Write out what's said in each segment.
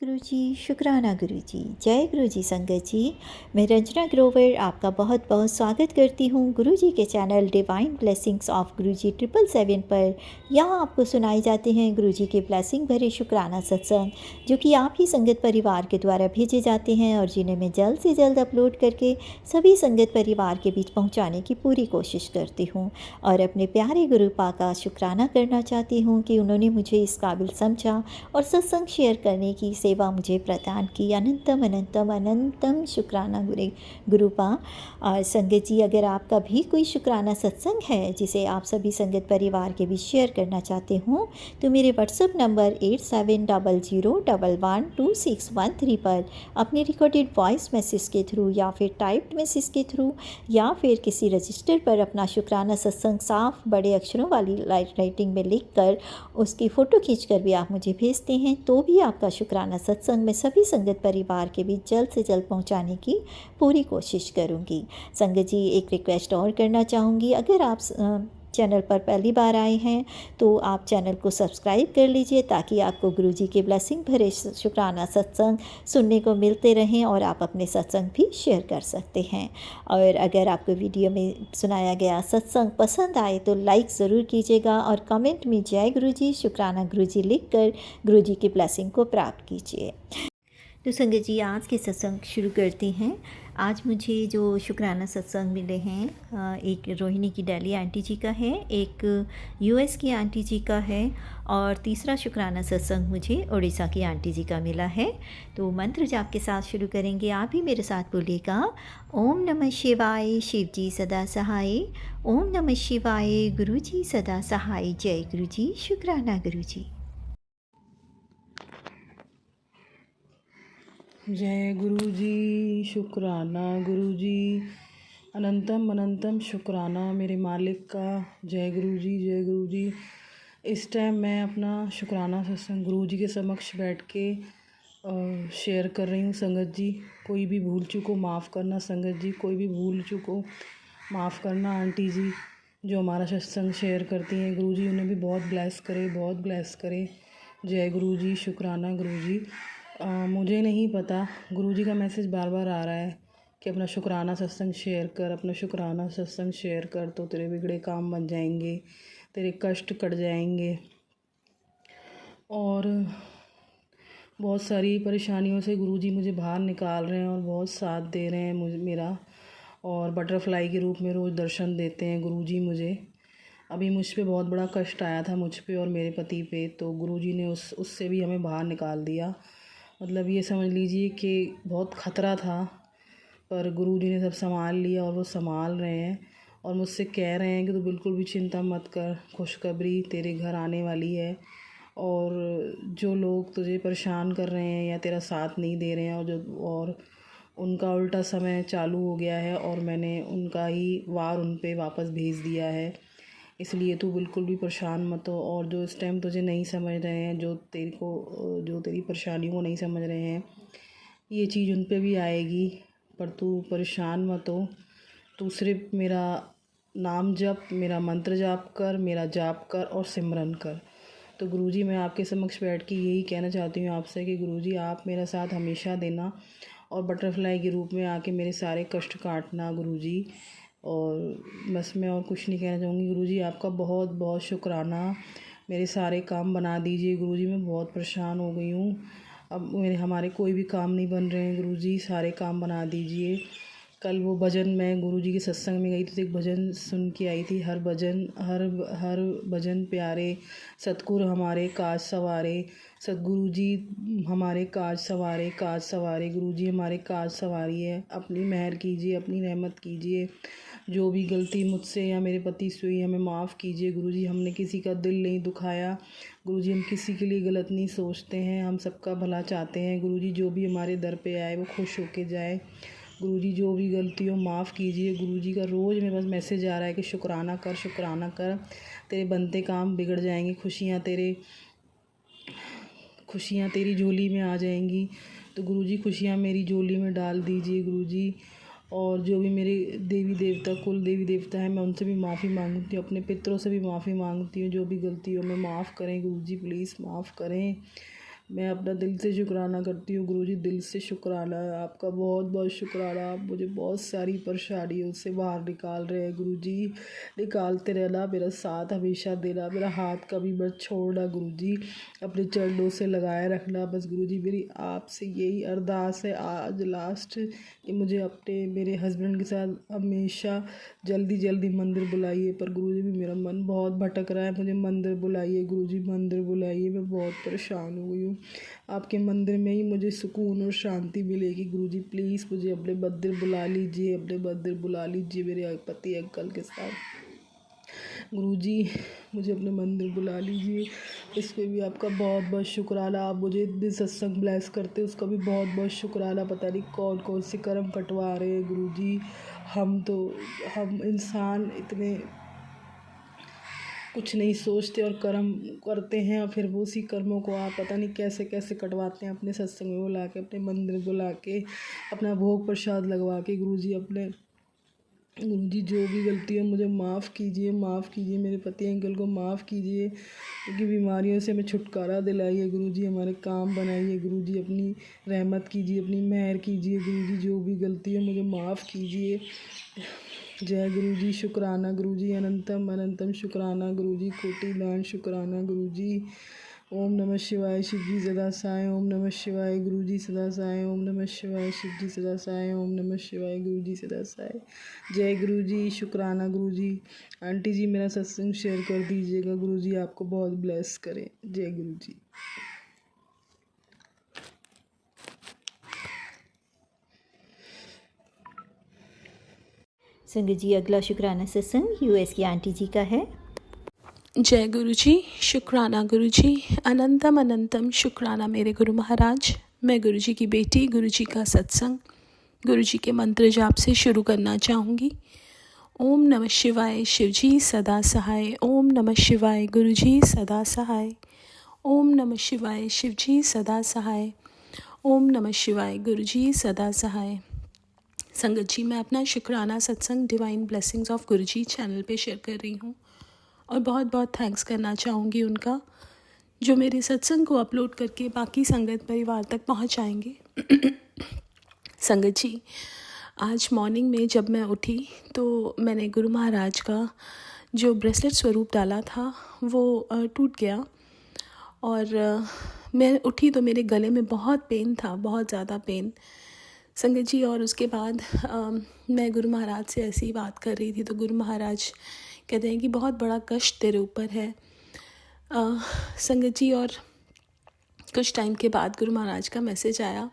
गुरुजी, शुक्राना गुरुजी, जय गुरुजी संगत जी। मैं रंजना ग्रोवर आपका बहुत बहुत स्वागत करती हूँ गुरुजी के चैनल डिवाइन ब्लेसिंग्स ऑफ गुरुजी 777 पर। यहाँ आपको सुनाई जाते हैं गुरुजी के ब्लेसिंग भरे शुक्राना सत्संग, जो कि आप ही संगत परिवार के द्वारा भेजे जाते हैं और जिन्हें मैं जल्द से जल्द अपलोड करके सभी संगत परिवार के बीच पहुँचाने की पूरी कोशिश करती हूँ। और अपने प्यारे गुरुपा का शुक्राना करना चाहती हूँ कि उन्होंने मुझे इस काबिल समझा और सत्संग शेयर करने की सेवा मुझे प्रदान की। अनंतम अनंतम अनंतम शुक्राना गुरुपा। और संगत जी, अगर आपका भी कोई शुक्राना सत्संग है जिसे आप सभी संगत परिवार के बीच शेयर करना चाहते हो, तो मेरे व्हाट्सएप नंबर 8700112613 पर अपने रिकॉर्डेड वॉइस मैसेज के थ्रू या फिर टाइप्ड मैसेज के थ्रू या फिर किसी रजिस्टर पर अपना शुक्राना सत्संग साफ बड़े अक्षरों वाली राइटिंग में लिख कर उसकी फ़ोटो खींचकर भी आप मुझे भेजते हैं, तो भी आपका शुक्राना सत्संग मैं सभी संगत परिवार के बीच जल्द से जल्द पहुंचाने की पूरी कोशिश करूंगी। संगत जी, एक रिक्वेस्ट और करना चाहूँगी, अगर आप चैनल पर पहली बार आए हैं तो आप चैनल को सब्सक्राइब कर लीजिए, ताकि आपको गुरुजी के ब्लेसिंग भरे शुक्राना सत्संग सुनने को मिलते रहें और आप अपने सत्संग भी शेयर कर सकते हैं। और अगर आपको वीडियो में सुनाया गया सत्संग पसंद आए तो लाइक ज़रूर कीजिएगा और कमेंट में जय गुरुजी, शुक्राना गुरुजी लिखकर गुरुजी की ब्लेसिंग को प्राप्त कीजिए। तो संगत जी, आज के सत्संग शुरू करते हैं। आज मुझे जो शुक्राना सत्संग मिले हैं, एक रोहिणी की दिल्ली आंटी जी का है, एक यूएस की आंटी जी का है और तीसरा शुक्राना सत्संग मुझे उड़ीसा की आंटी जी का मिला है। तो मंत्र जाप के साथ शुरू करेंगे। आप भी मेरे साथ बोलिएगा, ओम नमः शिवाय, शिव जी सदा सहाय। ओम नमः शिवाय, गुरु जी सदा सहाय। जय गुरु जी, शुक्राना गुरु जी। जय गुरु जी, शुक्राना गुरु जी, अनंतम अनंतम शुक्राना मेरे मालिक का। जय गुरु जी, जय गुरु जी। इस टाइम मैं अपना शुक्राना सत्संग गुरु जी के समक्ष बैठ के शेयर कर रही हूँ। संगत जी, कोई भी भूल चूक को माफ़ करना। संगत जी, कोई भी भूल चूक को माफ़ करना। आंटी जी जो हमारा सत्संग शेयर करती हैं, गुरु जी उन्हें भी बहुत ब्लेस करे, बहुत ब्लेस करे। जय गुरु जी, शुक्राना गुरु जी। मुझे नहीं पता, गुरुजी का मैसेज बार बार आ रहा है कि अपना शुक्राना सत्संग शेयर कर, अपना शुक्राना सत्संग शेयर कर, तो तेरे बिगड़े काम बन जाएंगे, तेरे कष्ट कट जाएंगे। और बहुत सारी परेशानियों से गुरुजी मुझे बाहर निकाल रहे हैं और बहुत साथ दे रहे हैं मुझे मेरा, और बटरफ्लाई के रूप में रोज़ दर्शन देते हैं गुरुजी मुझे। अभी मुझ पे बहुत बड़ा कष्ट आया था, मुझ पे और मेरे पति पे, तो गुरुजी ने उससे भी हमें बाहर निकाल दिया। मतलब ये समझ लीजिए कि बहुत ख़तरा था, पर गुरुजी ने सब संभाल लिया और वो संभाल रहे हैं और मुझसे कह रहे हैं कि तू बिल्कुल भी चिंता मत कर, खुशखबरी तेरे घर आने वाली है। और जो लोग तुझे परेशान कर रहे हैं या तेरा साथ नहीं दे रहे हैं और उनका उल्टा समय चालू हो गया है और मैंने उनका ही वार उन पे वापस भेज दिया है। इसलिए तू बिल्कुल भी परेशान मत हो। और जो इस टाइम तुझे नहीं समझ रहे हैं, जो तेरी परेशानियों को नहीं समझ रहे हैं, ये चीज़ उन पे भी आएगी, पर तू परेशान मत हो। तू सिर्फ मेरा नाम जप, मेरा मंत्र जाप कर, मेरा जाप कर और सिमरन कर। तो गुरुजी, मैं आपके समक्ष बैठ के यही कहना चाहती हूँ आपसे कि गुरुजी आप मेरा साथ हमेशा देना और बटरफ्लाई के रूप में आके मेरे सारे कष्ट काटना गुरुजी। और बस मैं और कुछ नहीं कहना चाहूँगी। गुरुजी आपका बहुत बहुत शुक्राना, मेरे सारे काम बना दीजिए गुरुजी। मैं बहुत परेशान हो गई हूँ, अब हमारे कोई भी काम नहीं बन रहे हैं गुरुजी, सारे काम बना दीजिए। कल वो भजन, मैं गुरुजी के सत्संग में गई थी तो एक भजन सुन के आई थी, हर भजन प्यारे, सतगुरु हमारे काज सवारे। सतगुरु जी हमारे काज सवारे, काज सवारे। गुरुजी हमारे काज सवारिए, अपनी मेहर कीजिए, अपनी रहमत कीजिए। जो भी गलती मुझसे या मेरे पति से हुई हमें माफ़ कीजिए गुरुजी। हमने किसी का दिल नहीं दुखाया गुरुजी, हम किसी के लिए गलत नहीं सोचते हैं, हम सबका भला चाहते हैं गुरुजी। जो भी हमारे दर पे आए वो खुश होके जाए गुरुजी। जो भी गलती हो माफ़ कीजिए गुरुजी। का रोज़ मेरे पास मैसेज आ रहा है कि शुक्राना कर, शुक्राना कर, तेरे बनते काम बिगड़ जाएंगे, खुशियाँ तेरी झोली में आ जाएंगी। तो गुरुजी खुशियाँ मेरी झोली में डाल दीजिए गुरुजी। और जो भी मेरे देवी देवता, कुल देवी देवता हैं, मैं उनसे भी माफ़ी मांगती हूँ, अपने पितरों से भी माफ़ी मांगती हूँ। जो भी गलती हो मैं माफ़ करें गुरुजी, प्लीज़ माफ़ करें। मैं अपना दिल से शुक्राना करती हूँ गुरुजी, दिल से शुक्राना है आपका, बहुत बहुत शुक्राना। आप मुझे बहुत सारी परेशानियों से बाहर निकाल रहे हैं गुरुजी, निकालते रहना, मेरा साथ हमेशा देना, मेरा हाथ कभी मत छोड़ना गुरुजी, अपने चरणों से लगाए रखना बस गुरुजी। मेरी आपसे यही अरदास है आज लास्ट कि मुझे अपने मेरे हस्बैंड के साथ हमेशा जल्दी जल्दी मंदिर बुलाइए। पर गुरुजी भी मेरा मन बहुत भटक रहा है, मुझे मंदिर बुलाइए गुरुजी, मंदिर बुलाइए, मैं बहुत परेशान हो गई हूँ। आपके मंदिर में ही मुझे सुकून और शांति मिलेगी गुरुजी, प्लीज़ मुझे अपने मंदिर बुला लीजिए, अपने मंदिर बुला लीजिए मेरे पति अंकल के साथ गुरुजी, मुझे अपने मंदिर बुला लीजिए। इस पे भी आपका बहुत बहुत शुक्राना, आप मुझे इतने सत्संग ब्लेस करते हैं उसका भी बहुत बहुत शुक्राना। पता नहीं कौन कौन से कर्म कटवा रहे हैं गुरुजी, हम इंसान इतने कुछ नहीं सोचते और कर्म करते हैं, और फिर वो उसी कर्मों को आप पता नहीं कैसे कैसे कटवाते हैं अपने सत्संग में बुला के, अपने मंदिर बुला के, अपना भोग प्रसाद लगवा के गुरुजी। अपने गुरुजी जो भी गलती है मुझे माफ़ कीजिए, माफ़ कीजिए, मेरे पति अंकल को माफ़ कीजिए, क्योंकि बीमारियों से हमें छुटकारा दिलाइए गुरुजी, हमारे काम बनाइए गुरुजी, अपनी रहमत कीजिए, अपनी मेहर कीजिए गुरुजी, जो भी गलती है मुझे माफ़ कीजिए। जय गुरुजी, शुक्राना गुरुजी, अनंतम अनंतम शुक्राना गुरुजी, कोटि लाख शुक्राना गुरुजी। ओम नमः शिवाय, शिव जी सदा साई, ओम नमः शिवाय, गुरुजी सदा साई, ओम नमः शिवाय, शिव जी सदा साई, ओम नमः शिवाय, गुरुजी सदा साई। जय गुरुजी, शुक्राना गुरुजी। आंटी जी मेरा सत्संग शेयर कर दीजिएगा गुरुजी, आपको बहुत ब्लेस करें। जय गुरुजी। संगत जी, अगला शुक्राना सत्संग यूएस की आंटी जी का है। जय गुरु जी, शुक्राना गुरु जी, अनंतम अनंतम शुक्राना मेरे गुरु महाराज। मैं गुरु जी की बेटी, गुरु जी का सत्संग गुरु जी के मंत्र जाप से शुरू करना चाहूँगी। ओम नमः शिवाय, शिव जी सदा सहाय, ओम नमः शिवाय, गुरु जी सदा सहाय, ओम नमः शिवाय, शिव जी सदा सहाय, ओम नमः शिवाय, गुरु जी सदा सहाय। संगत जी, मैं अपना शुक्राना सत्संग divine blessings of Guru ji channel पे शेयर कर रही हूँ, और बहुत बहुत थैंक्स करना चाहूँगी उनका, जो मेरे सत्संग को अपलोड करके बाकी संगत परिवार तक पहुँचाएंगे। संगत जी, आज मॉर्निंग में जब मैं उठी तो मैंने गुरु महाराज का जो ब्रेसलेट स्वरूप डाला था वो टूट गया, और मैं उठी तो मेरे गले में बहुत पेन था, बहुत ज़्यादा पेन संगत जी। और उसके बाद मैं गुरु महाराज से ऐसी ही बात कर रही थी तो गुरु महाराज कहते हैं कि बहुत बड़ा कष्ट तेरे ऊपर है संगत जी। और कुछ टाइम के बाद गुरु महाराज का मैसेज आया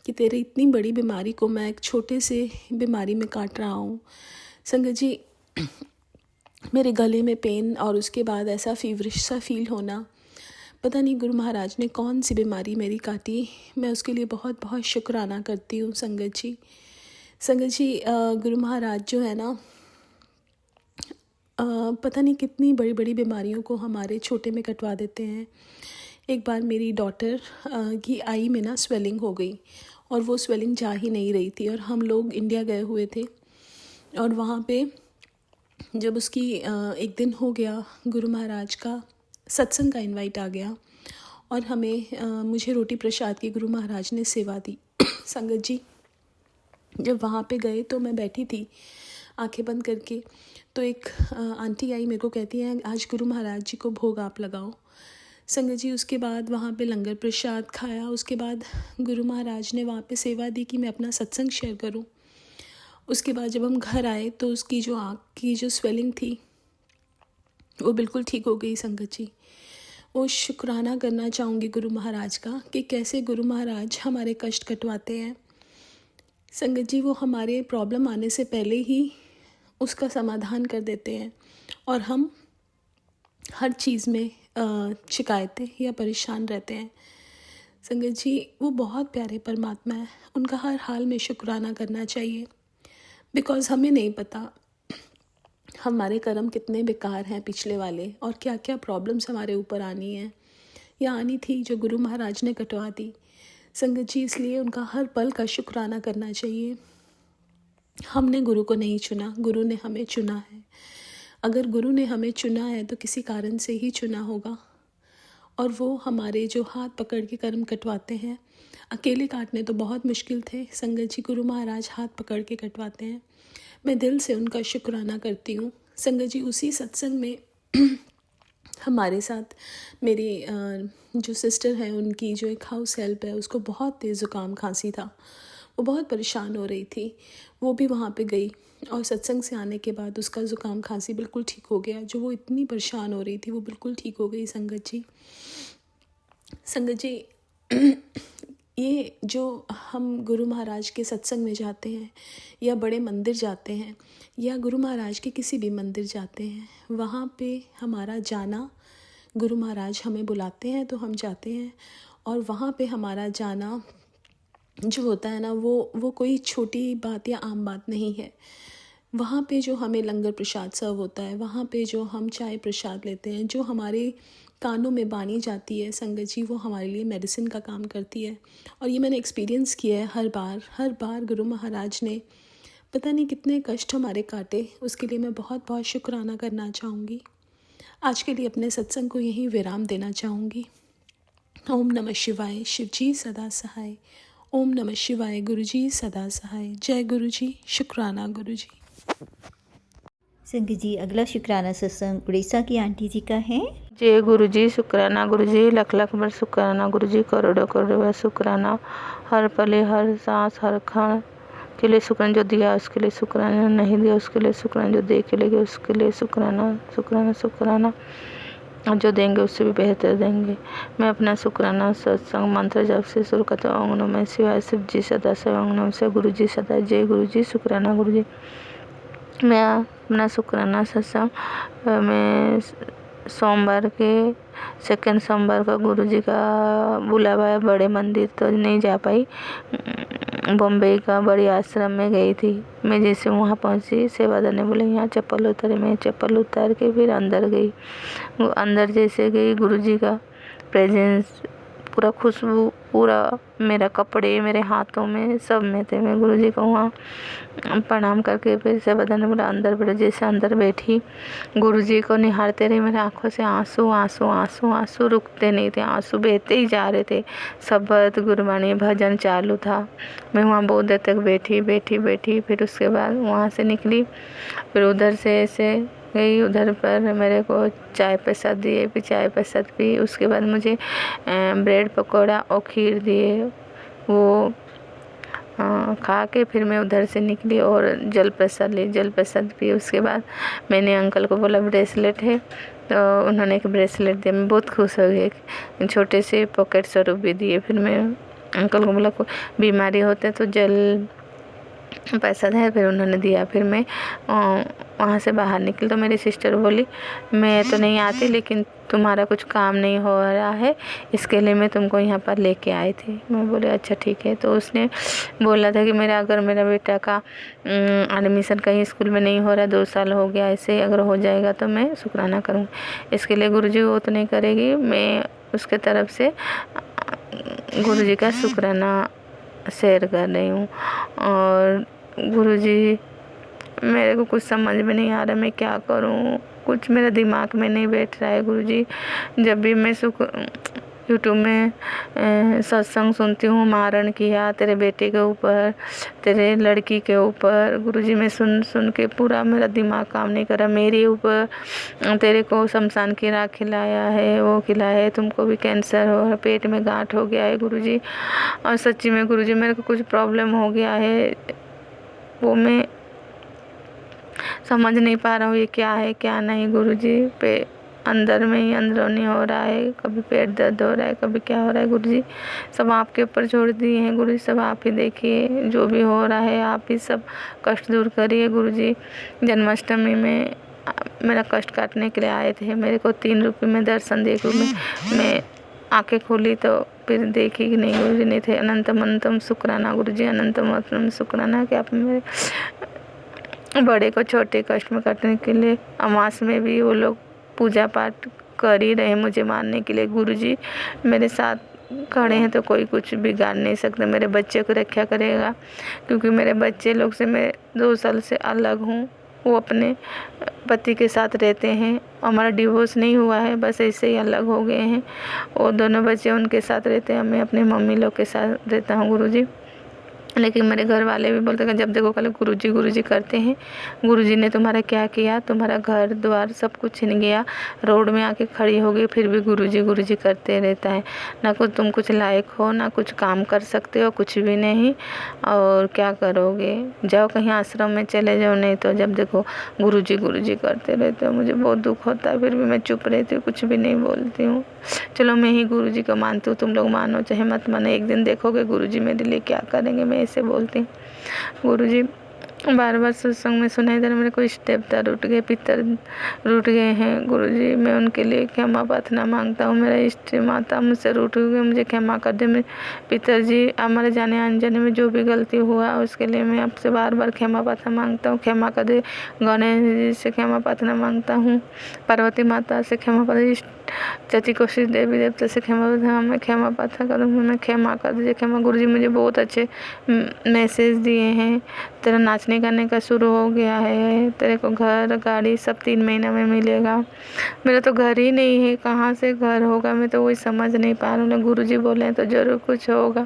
कि तेरे इतनी बड़ी बीमारी को मैं एक छोटे से बीमारी में काट रहा हूँ संगत जी। मेरे गले में पेन और उसके बाद ऐसा फीवरिश सा फील होना, पता नहीं गुरु महाराज ने कौन सी बीमारी मेरी काटी। मैं उसके लिए बहुत बहुत शुक्राना करती हूँ संगत जी। संगत जी, गुरु महाराज जो है ना, पता नहीं कितनी बड़ी बड़ी बीमारियों को हमारे छोटे में कटवा देते हैं। एक बार मेरी डॉटर की आई में ना स्वेलिंग हो गई, और वो स्वेलिंग जा ही नहीं रही थी, और हम लोग इंडिया गए हुए थे, और वहाँ पे जब उसकी एक दिन हो गया, गुरु महाराज का सत्संग का इनवाइट आ गया, और हमें मुझे रोटी प्रसाद की गुरु महाराज ने सेवा दी। संगत जी, जब वहाँ पे गए तो मैं बैठी थी आंखें बंद करके, तो एक आंटी आई मेरे को कहती है आज गुरु महाराज जी को भोग आप लगाओ। संगत जी, उसके बाद वहाँ पे लंगर प्रसाद खाया, उसके बाद गुरु महाराज ने वहाँ पे सेवा दी कि मैं अपना सत्संग शेयर करूँ। उसके बाद जब हम घर आए तो उसकी जो आँख की जो स्वेलिंग थी वो बिल्कुल ठीक हो गई संगत जी। वो शुक्राना करना चाहूँगी गुरु महाराज का कि कैसे गुरु महाराज हमारे कष्ट कटवाते हैं संगत जी। वो हमारे प्रॉब्लम आने से पहले ही उसका समाधान कर देते हैं, और हम हर चीज़ में शिकायतें या परेशान रहते हैं संगत जी। वो बहुत प्यारे परमात्मा है, उनका हर हाल में शुक्राना करना चाहिए, बिकॉज़ हमें नहीं पता हमारे कर्म कितने बेकार हैं पिछले वाले, और क्या क्या प्रॉब्लम्स हमारे ऊपर आनी है या आनी थी जो गुरु महाराज ने कटवा दी संगत जी। इसलिए उनका हर पल का शुक्राना करना चाहिए। हमने गुरु को नहीं चुना, गुरु ने हमें चुना है। अगर गुरु ने हमें चुना है तो किसी कारण से ही चुना होगा, और वो हमारे जो हाथ पकड़ के कर्म कटवाते हैं, अकेले काटने तो बहुत मुश्किल थे, संगत जी गुरु महाराज हाथ पकड़ के कटवाते हैं। मैं दिल से उनका शुक्राना करती हूँ। संगत जी उसी सत्संग में हमारे साथ मेरी जो सिस्टर है, उनकी जो एक हाउस हेल्प है, उसको बहुत तेज़ ज़ुकाम खांसी था, वो बहुत परेशान हो रही थी। वो भी वहाँ पे गई और सत्संग से आने के बाद उसका ज़ुकाम खांसी बिल्कुल ठीक हो गया। जो वो इतनी परेशान हो रही थी वो बिल्कुल ठीक हो गई। संगत जी ये जो हम गुरु महाराज के सत्संग में जाते हैं या बड़े मंदिर जाते हैं या गुरु महाराज के किसी भी मंदिर जाते हैं, वहाँ पे हमारा जाना, गुरु महाराज हमें बुलाते हैं तो हम जाते हैं। और वहाँ पे हमारा जाना जो होता है ना, वो कोई छोटी बात या आम बात नहीं है। वहाँ पे जो हमें लंगर प्रसाद सर्व होता है, वहाँ पे जो हम चाय प्रसाद लेते हैं, जो हमारे कानों में बानी जाती है, संगत जी वो हमारे लिए मेडिसिन का काम करती है। और ये मैंने एक्सपीरियंस किया है हर बार गुरु महाराज ने पता नहीं कितने कष्ट हमारे काटे, उसके लिए मैं बहुत बहुत शुक्राना करना चाहूँगी। आज के लिए अपने सत्संग को यहीं विराम देना चाहूँगी। ओम नमः शिवाय, शिव जी सदा सहाय। ओम नमः शिवाय, गुरु जी सदा सहाय। जय गुरु जी, शुक्राना गुरु जी। संगत जी अगला शुक्राना सत्संग उड़ीसा की आंटी जी का है। जय गुरु जी, शुक्राना गुरु जी, लख लख बार शुक्राना गुरु जी, करोड़ों करोड़ों बार शुक्राना। हर पले हर सांस हर क्षण के लिए शुक्राना, जो दिया उसके लिए शुक्राना, नहीं दिया उसके लिए शुक्राना, जो दे के लेंगे उसके लिए शुक्राना शुक्राना शुक्राना, और जो देंगे उससे भी बेहतर देंगे। मैं अपना शुक्राना सत्संग मंत्र जब से शुरू करता हूँ, ओम नमः शिवाय, शिव जी सदा से, ओम नमः शिवाय, गुरु जी सदा। जय गुरु जी, शुक्राना गुरु जी। मैं अपना शुक्राना सत्संग मैं सोमवार के सेकंड सोमवार का गुरुजी का बुलावा है, बड़े मंदिर तो नहीं जा पाई, बॉम्बे का बड़ी आश्रम में गई थी। मैं जैसे वहाँ पहुँची, सेवादार ने बोले यहाँ चप्पल उतारे, मैं चप्पल उतार के फिर अंदर गई। वो अंदर जैसे गई, गुरुजी का प्रेजेंस पूरा, खुशबू पूरा मेरा कपड़े मेरे हाथों में सब में थे। मैं गुरुजी को वहाँ प्रणाम करके फिर सेवादार ने बोला अंदर बैठो। जैसे अंदर बैठी, गुरुजी को निहारते रही, मेरे आंखों से आंसू आंसू आंसू आंसू रुकते नहीं थे, आंसू बहते ही जा रहे थे। शब्द गुरबाणी भजन चालू था। मैं वहाँ बहुत देर तक बैठी। फिर उसके बाद वहाँ से निकली, फिर उधर से ऐसे गई, उधर पर मेरे को चाय प्रसाद दिए, फिर चाय प्रसाद पी। उसके बाद मुझे ब्रेड पकौड़ा और खीर दिए, वो खा के फिर मैं उधर से निकली और जल प्रसाद ली, जल प्रसाद पी। उसके बाद मैंने अंकल को बोला ब्रेसलेट है, तो उन्होंने एक ब्रेसलेट दिया। मैं बहुत खुश हो गई, छोटे से पॉकेट स्वरूप भी दिए। फिर मैं अंकल को बोला कोई बीमारी होते तो जल पैसा है, फिर उन्होंने दिया। फिर मैं वहाँ से बाहर निकली तो मेरी सिस्टर बोली मैं तो नहीं आती, लेकिन तुम्हारा कुछ काम नहीं हो रहा है, इसके लिए मैं तुमको यहाँ पर लेके आई थी। मैं बोले अच्छा ठीक है। तो उसने बोला था कि अगर मेरा बेटा का एडमिशन कहीं स्कूल में नहीं हो रहा, 2 साल हो गया, ऐसे अगर हो जाएगा तो मैं शुक्राना करूँ। इसके लिए गुरुजी वो तो नहीं करेगी, मैं उसके तरफ से गुरुजी का शुक्राना शेयर कर रही हूँ। और गुरुजी मेरे को कुछ समझ में नहीं आ रहा मैं क्या करूँ, कुछ मेरा दिमाग में नहीं बैठ रहा है गुरुजी। जब भी मैं यूट्यूब में सत्संग सुनती हूँ, मारण किया तेरे बेटे के ऊपर, तेरे लड़की के ऊपर, गुरुजी मैं सुन के पूरा मेरा दिमाग काम नहीं कर रहा। मेरे ऊपर तेरे को शमशान की राख खिलाया है, वो खिलाया है, तुमको भी कैंसर हो, पेट में गांठ हो गया है गुरुजी। और सच्ची में गुरुजी मेरे को कुछ प्रॉब्लम हो गया है, वो मैं समझ नहीं पा रहा हूँ ये क्या है क्या नहीं गुरुजी। पे अंदर में ही अंदरूनी हो रहा है, कभी पेट दर्द हो रहा है, कभी क्या हो रहा है गुरुजी। सब आपके ऊपर छोड़ दिए हैं गुरुजी, सब आप ही देखिए, जो भी हो रहा है आप ही सब कष्ट दूर करिए गुरुजी। जन्माष्टमी में मेरा कष्ट काटने के लिए आए थे, मेरे को 3 रुपये में दर्शन देखो। मैं आंखें खोली तो फिर देखी कि नहीं गुरुजी नहीं थे। अनंतम अनंतम शुक्राना गुरुजी, अनंतम अनंतम शुक्राना कि आप मेरे बड़े को छोटे कष्ट में काटने के लिए। अमास में भी वो लोग पूजा पाठ कर ही रहे मुझे मारने के लिए। गुरुजी मेरे साथ खड़े हैं तो कोई कुछ बिगाड़ नहीं सकता। मेरे बच्चे को रक्षा करेगा, क्योंकि मेरे बच्चे लोग से मैं 2 साल से अलग हूँ। वो अपने पति के साथ रहते हैं। हमारा डिवोर्स नहीं हुआ है, बस ऐसे ही अलग हो गए हैं। और दोनों बच्चे उनके साथ रहते हैं, मैं अपनी मम्मी लोग के साथ रहता हूँ गुरुजी। लेकिन मेरे घर वाले भी बोलते हैं जब देखो कल गुरुजी करते हैं। गुरुजी ने तुम्हारा क्या किया, तुम्हारा घर द्वार सब कुछ छीन गया, रोड में आके खड़ी हो गई, फिर भी गुरुजी करते रहता है। ना कुछ तुम कुछ लायक हो, ना कुछ काम कर सकते हो, कुछ भी नहीं। और क्या करोगे, जाओ कहीं आश्रम में चले जाओ, नहीं तो जब देखो गुरुजी करते रहते हो। मुझे बहुत दुख होता है, फिर भी मैं चुप रहती हूँ, कुछ भी नहीं बोलती हूँ। चलो मैं ही गुरुजी को मानती हूँ, तुम लोग मानो चाहे मत मानो, एक दिन देखोगे गुरुजी मेरे लिए क्या करेंगे। मैं ऐसे बोलती हूँ। गुरुजी बार बार सत्संग में सुनाई दे रहा मेरे को देवता रूठ गए, पितर रूठ गए हैं। गुरुजी मैं उनके लिए क्षमा प्रार्थना मांगता हूँ। मेरा इष्ट माता मुझसे रूठ गए, मुझे क्षमा कर दे। मेरे पिताजी हमारे जाने अनजाने में जो भी गलती हुआ उसके लिए मैं आपसे बार बार क्षमा प्रार्थना मांगता हूँ, क्षमा कर दे। गणेश जी से क्षमा प्रार्थना मांगता हूँ, पार्वती माता से क्षमा प्रार्थना, चाची कोशिश देवी देवता से क्षमा प्रार्थना, मैं क्षमा प्रार्थना करूँगी, मैं क्षमा कर दीजिए क्षमा। गुरुजी मुझे बहुत अच्छे मैसेज दिए हैं। तेरा नाचने गाने का शुरू हो गया है, तेरे को घर गाड़ी सब 3 महीना में मिलेगा। मेरा तो घर ही नहीं है, कहाँ से घर होगा, मैं तो वही समझ नहीं पा रहा हूँ। गुरुजी बोले तो ज़रूर कुछ होगा।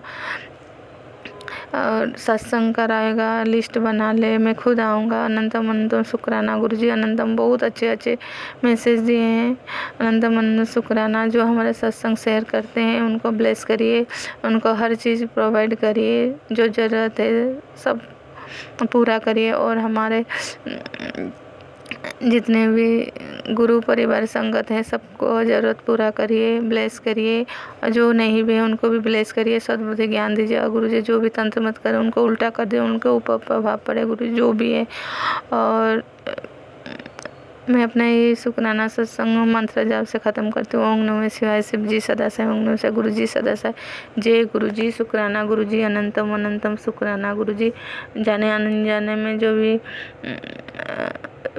और सत्संग कराएगा, लिस्ट बना ले, मैं खुद आऊँगा। अनंतम अनंतम शुक्राना गुरुजी, अनंतम बहुत अच्छे मैसेज दिए हैं। अनंतम अनंतम शुक्राना, जो हमारे सत्संग शेयर करते हैं उनको ब्लेस करिए, उनको हर चीज़ प्रोवाइड करिए, जो ज़रूरत है सब पूरा करिए। और हमारे जितने भी गुरु परिवार संगत हैं सबको ज़रूरत पूरा करिए, ब्लेस करिए। और जो नहीं भी है उनको भी ब्लेस करिए, सद्बुद्धि ज्ञान दीजिए। और गुरुजी जो भी तंत्र मत करें उनको उल्टा कर दे, उनके ऊपर प्रभाव पड़े गुरुजी जो भी है। और मैं अपना ये शुक्राना सत्संग मंत्र जाप से ख़त्म करती हूँ। ओम नमः शिवाय, शिव जी सदा से, ओम नमः शिवाय, गुरु जी सदा से, जय गुरु जी। शुक्राना गुरु जी, अनंतम अनंतम शुक्राना गुरु जी। जाने अनजाने में जो भी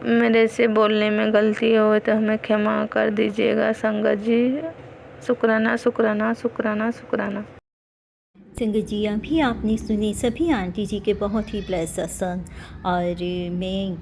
मेरे से बोलने में गलती हो तो हमें क्षमा कर दीजिएगा संगत जी। शुक्राना शुक्राना शुक्राना शुक्राना। संगत जी अभी आपने सुने सभी आंटी जी के बहुत ही ब्लेस सत्संग। और मैं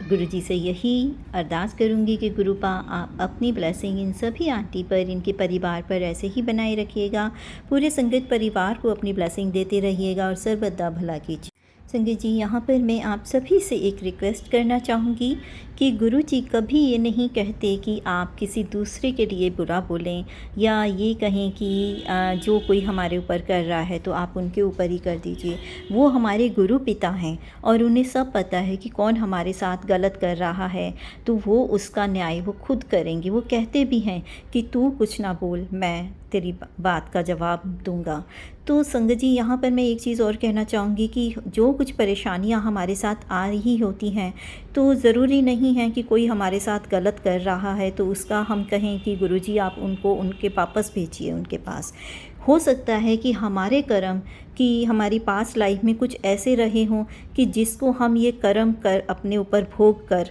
गुरु जी से यही अरदास करूंगी कि गुरुपा आप अपनी ब्लेसिंग इन सभी आंटी पर, इनके परिवार पर ऐसे ही बनाए रखिएगा। पूरे संगत परिवार को अपनी ब्लेसिंग देते रहिएगा और सर्वदा भला कीजिए। संगत जी यहाँ पर मैं आप सभी से एक रिक्वेस्ट करना चाहूँगी कि गुरु जी कभी ये नहीं कहते कि आप किसी दूसरे के लिए बुरा बोलें या ये कहें कि जो कोई हमारे ऊपर कर रहा है तो आप उनके ऊपर ही कर दीजिए। वो हमारे गुरु पिता हैं और उन्हें सब पता है कि कौन हमारे साथ गलत कर रहा है, तो वो उसका न्याय वो खुद करेंगे। वो कहते भी हैं कि तू कुछ ना बोल, मैं तेरी बात का जवाब दूंगा। तो संगत जी यहाँ पर मैं एक चीज़ और कहना चाहूँगी कि जो कुछ परेशानियाँ हमारे साथ आ रही होती हैं तो ज़रूरी नहीं है कि कोई हमारे साथ गलत कर रहा है तो उसका हम कहें कि गुरुजी आप उनको उनके वापस भेजिए उनके पास। हो सकता है कि हमारे कर्म कि हमारी पास्ट लाइफ में कुछ ऐसे रहे हों कि जिसको हम ये कर्म कर अपने ऊपर भोग कर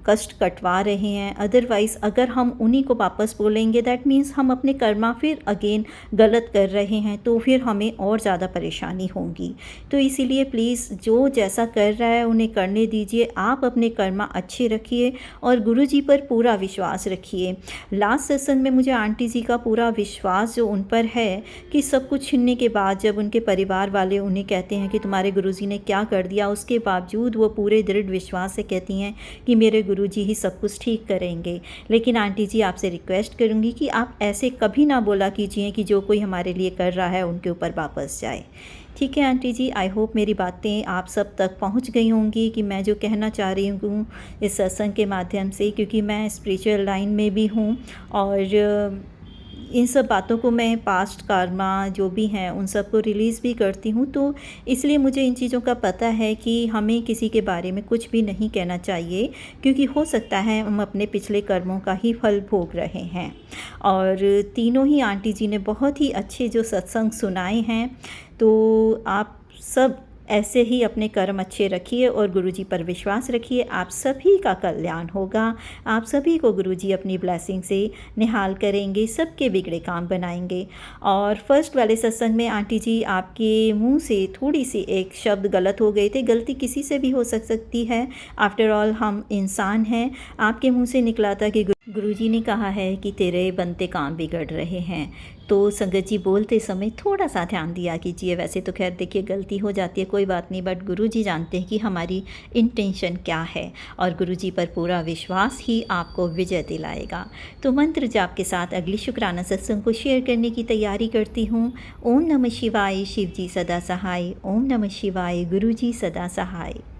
कष्ट कटवा रहे हैं। अदरवाइज़ अगर हम उन्हीं को वापस बोलेंगे दैट मीन्स हम अपने कर्मा फिर अगेन गलत कर रहे हैं, तो फिर हमें और ज़्यादा परेशानी होगी। तो इसीलिए प्लीज़ जो जैसा कर रहा है उन्हें करने दीजिए। आप अपने कर्मा अच्छे रखिए और गुरुजी पर पूरा विश्वास रखिए। लास्ट सेशन में मुझे आंटी जी का पूरा विश्वास जो उन पर है कि सब कुछ छीनने के बाद जब उनके परिवार वाले उन्हें कहते हैं कि तुम्हारे गुरुजी ने क्या कर दिया, उसके बावजूद वो पूरे दृढ़ विश्वास से कहती हैं कि मेरे गुरुजी ही सब कुछ ठीक करेंगे। लेकिन आंटी जी आपसे रिक्वेस्ट करूँगी कि आप ऐसे कभी ना बोला कीजिए कि जो कोई हमारे लिए कर रहा है उनके ऊपर वापस जाए। ठीक है आंटी जी, आई होप मेरी बातें आप सब तक पहुंच गई होंगी कि मैं जो कहना चाह रही हूँ इस सत्संग के माध्यम से, क्योंकि मैं स्पिरिचुअल लाइन में भी हूँ और इन सब बातों को मैं पास्ट कर्मा जो भी हैं उन सब को रिलीज़ भी करती हूँ। तो इसलिए मुझे इन चीज़ों का पता है कि हमें किसी के बारे में कुछ भी नहीं कहना चाहिए, क्योंकि हो सकता है हम अपने पिछले कर्मों का ही फल भोग रहे हैं। और तीनों ही आंटी जी ने बहुत ही अच्छे जो सत्संग सुनाए हैं, तो आप सब ऐसे ही अपने कर्म अच्छे रखिए और गुरुजी पर विश्वास रखिए। आप सभी का कल्याण होगा। आप सभी को गुरुजी अपनी ब्लेसिंग से निहाल करेंगे, सबके बिगड़े काम बनाएंगे। और फर्स्ट वाले सत्संग में आंटी जी आपके मुंह से थोड़ी सी एक शब्द गलत हो गए थे। गलती किसी से भी हो सकती है, आफ्टर ऑल हम इंसान हैं। आपके मुंह से निकला था कि गुरुजी ने कहा है कि तेरे बनते काम बिगड़ रहे हैं। तो संगत जी बोलते समय थोड़ा सा ध्यान दिया कीजिए। वैसे तो खैर देखिए गलती हो जाती है, कोई बात नहीं, बट गुरुजी जानते हैं कि हमारी इंटेंशन क्या है और गुरुजी पर पूरा विश्वास ही आपको विजय दिलाएगा। तो मंत्र जाप के साथ अगली शुक्राना सत्संग को शेयर करने की तैयारी करती हूँ। ओम नमः शिवाय, शिव जी सदा सहाय। ओम नमः शिवाय, गुरुजी सदा सहाय।